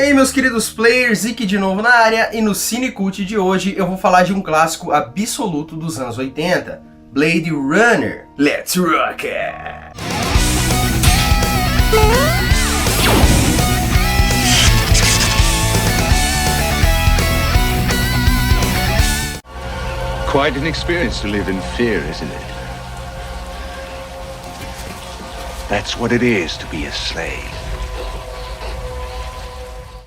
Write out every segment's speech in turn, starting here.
E aí, meus queridos players, Ike de novo na área, e no Cinecult de hoje eu vou falar de um clássico absoluto dos anos 80, Blade Runner. Let's rock it! Quite an experience to live in fear, isn't it? That's what it is to be a slave.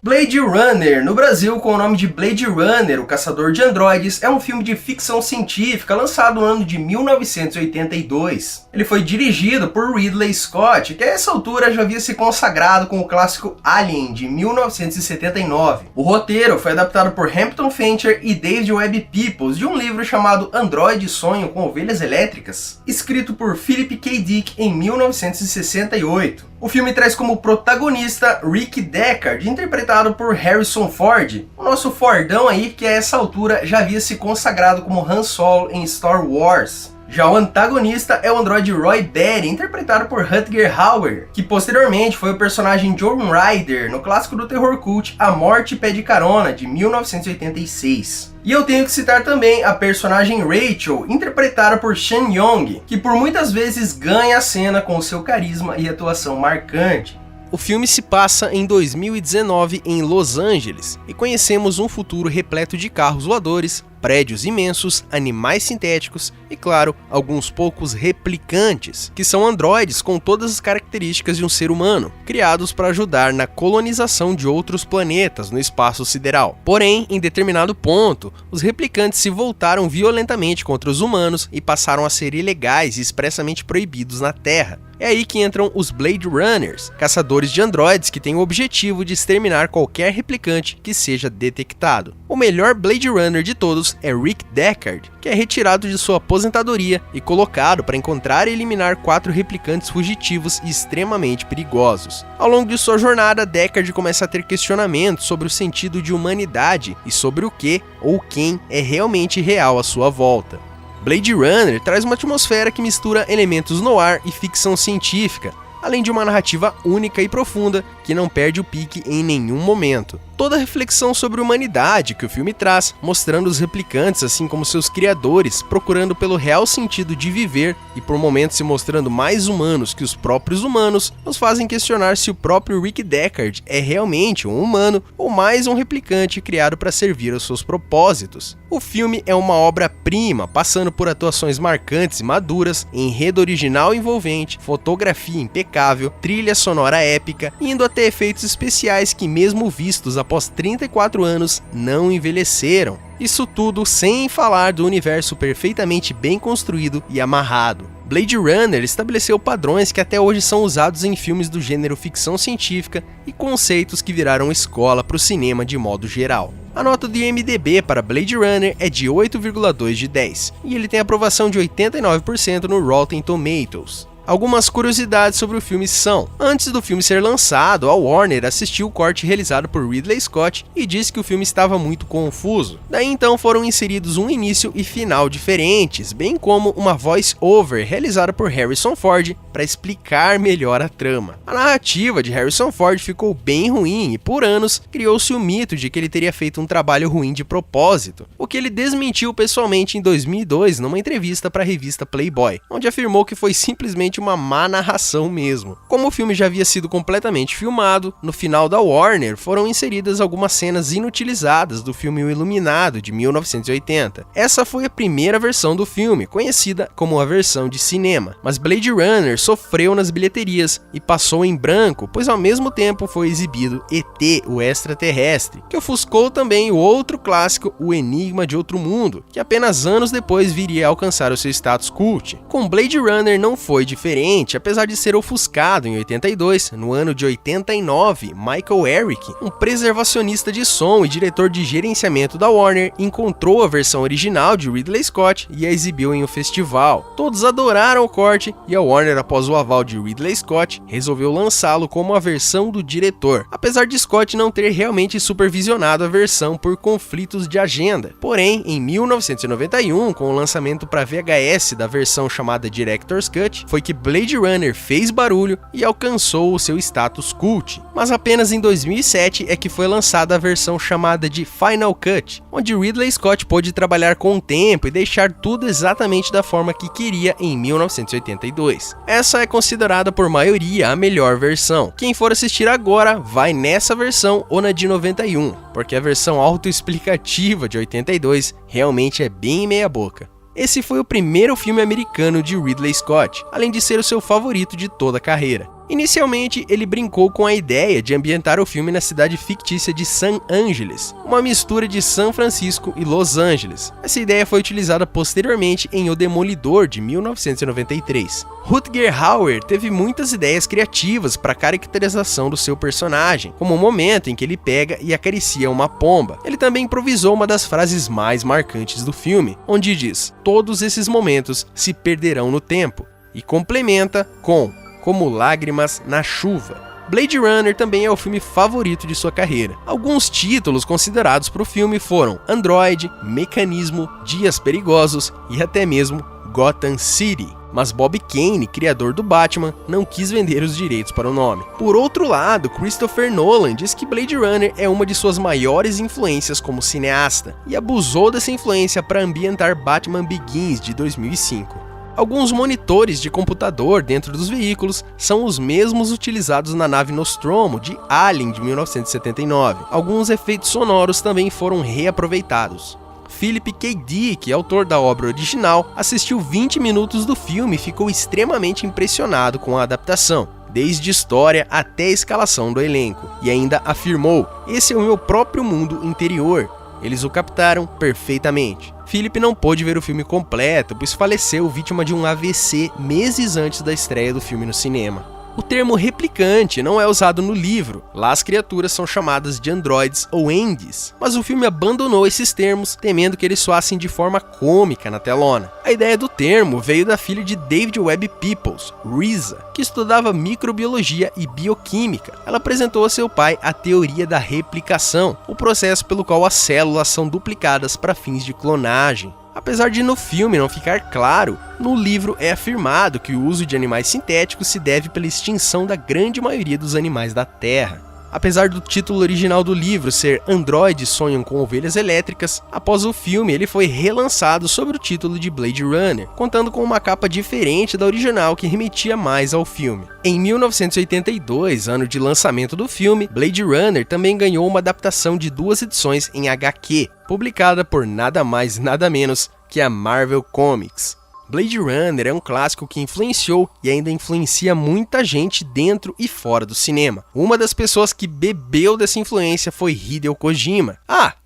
Blade Runner, no Brasil com o nome de Blade Runner, o Caçador de Androides, é um filme de ficção científica lançado no ano de 1982. Ele foi dirigido por Ridley Scott, que a essa altura já havia se consagrado com o clássico Alien, de 1979. O roteiro foi adaptado por Hampton Fancher e David Webb Peoples, de um livro chamado Android Sonho com Ovelhas Elétricas, escrito por Philip K. Dick em 1968. O filme traz como protagonista Rick Deckard, interpretado por Harrison Ford, o nosso Fordão aí que a essa altura já havia se consagrado como Han Solo em Star Wars. Já o antagonista é o androide Roy Batty, interpretado por Rutger Hauer, que posteriormente foi o personagem John Ryder no clássico do terror cult A Morte Pede Carona, de 1986. E eu tenho que citar também a personagem Rachel, interpretada por Sean Young, que por muitas vezes ganha a cena com seu carisma e atuação marcante. O filme se passa em 2019 em Los Angeles e conhecemos um futuro repleto de carros voadores, prédios imensos, animais sintéticos e, claro, alguns poucos replicantes, que são androides com todas as características de um ser humano, criados para ajudar na colonização de outros planetas no espaço sideral. Porém, em determinado ponto, os replicantes se voltaram violentamente contra os humanos e passaram a ser ilegais e expressamente proibidos na Terra. É aí que entram os Blade Runners, caçadores de androides que têm o objetivo de exterminar qualquer replicante que seja detectado. O melhor Blade Runner de todos é Rick Deckard, que é retirado de sua aposentadoria e colocado para encontrar e eliminar 4 replicantes fugitivos e extremamente perigosos. Ao longo de sua jornada, Deckard começa a ter questionamentos sobre o sentido de humanidade e sobre o que ou quem é realmente real à sua volta. Blade Runner traz uma atmosfera que mistura elementos noir e ficção científica, além de uma narrativa única e profunda que não perde o pique em nenhum momento. Toda a reflexão sobre a humanidade que o filme traz, mostrando os replicantes assim como seus criadores, procurando pelo real sentido de viver e por momentos se mostrando mais humanos que os próprios humanos, nos fazem questionar se o próprio Rick Deckard é realmente um humano ou mais um replicante criado para servir aos seus propósitos. O filme é uma obra-prima, passando por atuações marcantes e maduras, enredo original e envolvente, fotografia impecável, trilha sonora épica, indo até efeitos especiais que, mesmo vistos após 34 anos, não envelheceram. Isso tudo sem falar do universo perfeitamente bem construído e amarrado. Blade Runner estabeleceu padrões que até hoje são usados em filmes do gênero ficção científica e conceitos que viraram escola para o cinema de modo geral. A nota do IMDb para Blade Runner é de 8,2 de 10, e ele tem aprovação de 89% no Rotten Tomatoes. Algumas curiosidades sobre o filme são: antes do filme ser lançado, a Warner assistiu o corte realizado por Ridley Scott e disse que o filme estava muito confuso. Daí então foram inseridos um início e final diferentes, bem como uma voice-over realizada por Harrison Ford para explicar melhor a trama. A narrativa de Harrison Ford ficou bem ruim e por anos criou-se o mito de que ele teria feito um trabalho ruim de propósito, o que ele desmentiu pessoalmente em 2002 numa entrevista para a revista Playboy, onde afirmou que foi simplesmente uma má narração mesmo. Como o filme já havia sido completamente filmado, no final da Warner foram inseridas algumas cenas inutilizadas do filme O Iluminado, de 1980. Essa foi a primeira versão do filme, conhecida como a versão de cinema, mas Blade Runner sofreu nas bilheterias e passou em branco, pois ao mesmo tempo foi exibido ET, o extraterrestre, que ofuscou também o outro clássico, O Enigma de Outro Mundo, que apenas anos depois viria a alcançar o seu status cult. Com Blade Runner não foi diferente, apesar de ser ofuscado em 82, no ano de 89, Michael Eric, um preservacionista de som e diretor de gerenciamento da Warner, encontrou a versão original de Ridley Scott e a exibiu em um festival. Todos adoraram o corte e a Warner, após o aval de Ridley Scott, resolveu lançá-lo como a versão do diretor, apesar de Scott não ter realmente supervisionado a versão por conflitos de agenda. Porém, em 1991, com o lançamento para VHS da versão chamada Director's Cut, foi que que Blade Runner fez barulho e alcançou o seu status cult, mas apenas em 2007 é que foi lançada a versão chamada de Final Cut, onde Ridley Scott pôde trabalhar com o tempo e deixar tudo exatamente da forma que queria em 1982. Essa é considerada por maioria a melhor versão. Quem for assistir agora vai nessa versão ou na de 91, porque a versão autoexplicativa de 82 realmente é bem meia boca. Esse foi o primeiro filme americano de Ridley Scott, além de ser o seu favorito de toda a carreira. Inicialmente, ele brincou com a ideia de ambientar o filme na cidade fictícia de San Angeles, uma mistura de São Francisco e Los Angeles. Essa ideia foi utilizada posteriormente em O Demolidor, de 1993. Rutger Hauer teve muitas ideias criativas para a caracterização do seu personagem, como o momento em que ele pega e acaricia uma pomba. Ele também improvisou uma das frases mais marcantes do filme, onde diz: "Todos esses momentos se perderão no tempo", e complementa com "como lágrimas na chuva". Blade Runner também é o filme favorito de sua carreira. Alguns títulos considerados para o filme foram Android, Mecanismo, Dias Perigosos e até mesmo Gotham City. Mas Bob Kane, criador do Batman, não quis vender os direitos para o nome. Por outro lado, Christopher Nolan diz que Blade Runner é uma de suas maiores influências como cineasta, e abusou dessa influência para ambientar Batman Begins de 2005. Alguns monitores de computador dentro dos veículos são os mesmos utilizados na nave Nostromo de Alien de 1979. Alguns efeitos sonoros também foram reaproveitados. Philip K. Dick, autor da obra original, assistiu 20 minutos do filme e ficou extremamente impressionado com a adaptação, desde história até a escalação do elenco, e ainda afirmou: "Esse é o meu próprio mundo interior. Eles o captaram perfeitamente." Philip não pôde ver o filme completo, pois faleceu vítima de um AVC meses antes da estreia do filme no cinema. O termo replicante não é usado no livro, lá as criaturas são chamadas de androides ou endes, mas o filme abandonou esses termos, temendo que eles soassem de forma cômica na telona. A ideia do termo veio da filha de David Webb Peoples, Risa, que estudava microbiologia e bioquímica. Ela apresentou a seu pai a teoria da replicação, o processo pelo qual as células são duplicadas para fins de clonagem. Apesar de no filme não ficar claro, no livro é afirmado que o uso de animais sintéticos se deve pela extinção da grande maioria dos animais da Terra. Apesar do título original do livro ser Androides Sonham com Ovelhas Elétricas, após o filme ele foi relançado sob o título de Blade Runner, contando com uma capa diferente da original que remetia mais ao filme. Em 1982, ano de lançamento do filme, Blade Runner também ganhou uma adaptação de 2 edições em HQ, publicada por nada mais nada menos que a Marvel Comics. Blade Runner é um clássico que influenciou e ainda influencia muita gente dentro e fora do cinema. Uma das pessoas que bebeu dessa influência foi Hideo Kojima.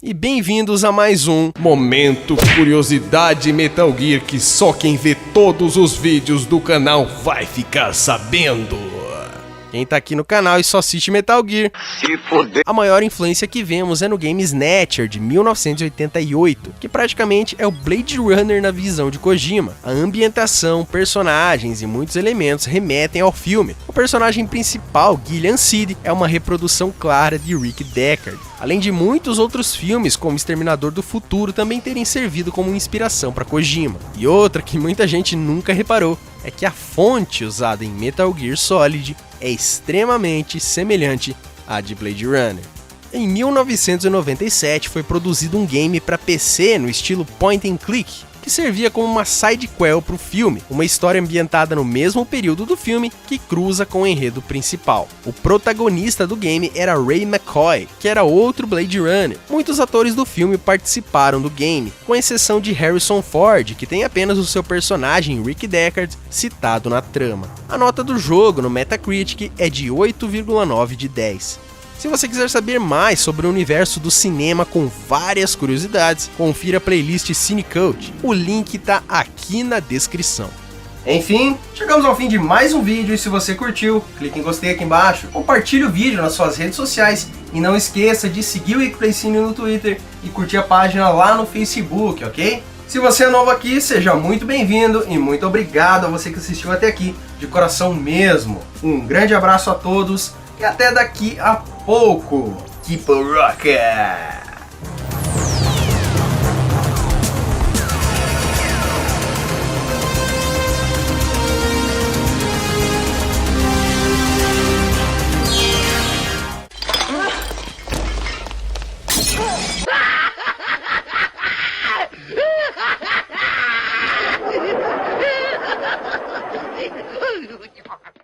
E bem-vindos a mais um Momento Curiosidade Metal Gear, que só quem vê todos os vídeos do canal vai ficar sabendo. Quem tá aqui no canal e só assiste Metal Gear, Se foder. a maior influência que vemos é no game Snatcher de 1988, que praticamente é o Blade Runner na visão de Kojima. A ambientação, personagens e muitos elementos remetem ao filme. O personagem principal, Gillian Seed, é uma reprodução clara de Rick Deckard, além de muitos outros filmes como Exterminador do Futuro também terem servido como inspiração para Kojima. E outra que muita gente nunca reparou é que a fonte usada em Metal Gear Solid é extremamente semelhante à de Blade Runner. Em 1997 foi produzido um game para PC no estilo point and click, que servia como uma sidequel para o filme, uma história ambientada no mesmo período do filme que cruza com o enredo principal. O protagonista do game era Ray McCoy, que era outro Blade Runner. Muitos atores do filme participaram do game, com exceção de Harrison Ford, que tem apenas o seu personagem Rick Deckard citado na trama. A nota do jogo no Metacritic é de 8,9 de 10. Se você quiser saber mais sobre o universo do cinema com várias curiosidades, confira a playlist Cinecult. O link tá aqui na descrição. Enfim, chegamos ao fim de mais um vídeo e se você curtiu, clique em gostei aqui embaixo, compartilhe o vídeo nas suas redes sociais e não esqueça de seguir o Icplaycine no Twitter e curtir a página lá no Facebook, ok? Se você é novo aqui, seja muito bem-vindo e muito obrigado a você que assistiu até aqui, de coração mesmo. Um grande abraço a todos e até daqui a pouco. Keep a rockin'!